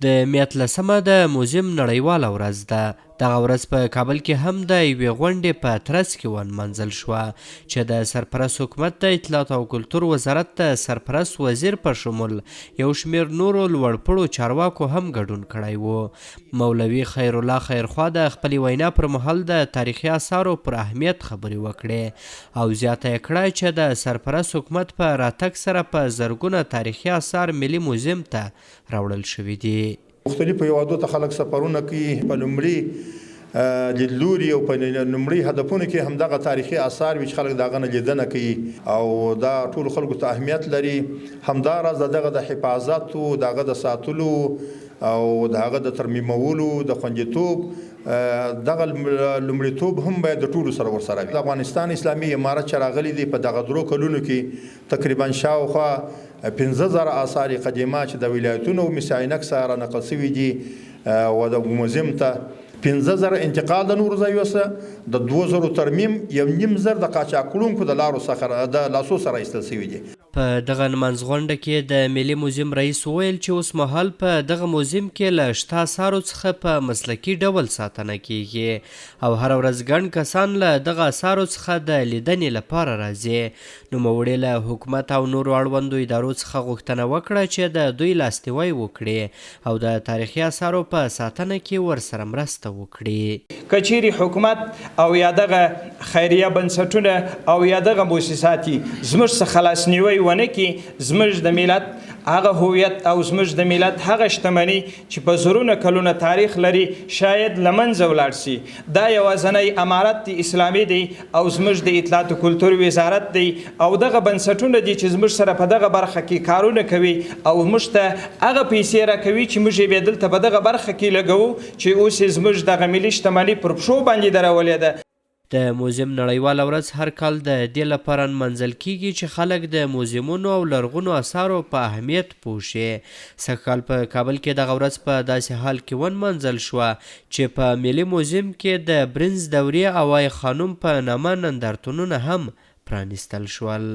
د مې 18 د موزیم نړیواله ورځ ده. دغه ورځ په کابل کې هم د یوې غونډې په ترڅ کې ونمانځل شوه چې د سرپرست حکومت د اطلاعات او کلتور وزارت د سرپرست وزیر په شمول یو شمېر نورو لوړپوړو چارواکو هم ګډون کړی و. مولوي خیرالله خیرخوا د خپلې وینا پر مهال د تاریخي اثارو پر اهمیت خبرې وکړې او زیاته یې کړه چې د سرپرست حکومت په راتګ سره په زرګونه تاریخي اثار ملي موزیم ته راوړل شوي دي. مختلفو هیوادو ته خلک سفرونه کوي، په لومړي لیدلوري او په لومړي هدفونو کې همدغه تاریخي اثار وي چې خلک د هغه نه لیدنه کوي او دا ټولو خلکو ته اهمیت لري. همداراز دغه د حفاظت او دغه د ساتلو او دغه د ترمیمولو د خوندیتوب دغه لومړیتوب هم باید د ټولو سره ورسره وي. د افغانستان اسلامي امارت چې راغلی دی په دغه درو کلونو کې تقریبا شاوخوا 15,000 آثار قدیمه چې د ولایتونو او مساینک سره نقل شوي دي او د موزیم ته 15,000 انتقال د نورو ځایونو څخه د 2,000 ترمیم 1,500 د قاچاقونکو د لارو څخه د لاسو سره ایستل شوي دي. په دغه نمانځ غونډه کې د ملي موزیم رئیس وویل چې اوس مهال په دغه موزیم کې له شته اثارو څخه په مسلکي ډول ساتنه کیږي او هره ورځ ګڼ کسان له دغه اثارو څخه د لیدنې لپاره راځي. نوموړي له حکومت او نورو اړوندو ادارو څخه غوښتنه وکړه چې د دوی لاسنیوی وکړي او د تاریخي اثارو په ساتنه کې ورسره مرسته وکړي. کچېرې حکومت او یا دغه خیریه بنسټونه او یا دغه مؤسسات زموږ څخه لاسنیوی ونه کړي، زموږ د ملت هغه هویت او زموږ د ملت هغه شتمني چې په زرونه کلونه تاریخ لري شاید له منځه ولاړ شي. دا یوازینی امارت اسلامي دی او زموږ د اطلاعات او کلتور وزارت دی او دغه بنسټونه دي چې زموږ سره په دغه برخه کې کارونه کوي او موږ ته هغه پیسې راکوي چې موږ یې بیا دلته په دغه برخه کې لګوو چې اوس یې زموږ دغه ملي شتمني پر پښو باندې درولې ده. د موزیم نړیواله ورځ هر کال د دې لپاره نمانځل کیږي چې خلک د موزیمونو او لرغونو اثارو په اهمیت پوه شي. سږکال په کابل کې دغه ورځ په داسې حال کې ونمانځل شوه چې په ملي موزیم کې د برنز دورې او آی خانم په نامه نندارتونونه هم پرانیستل شول.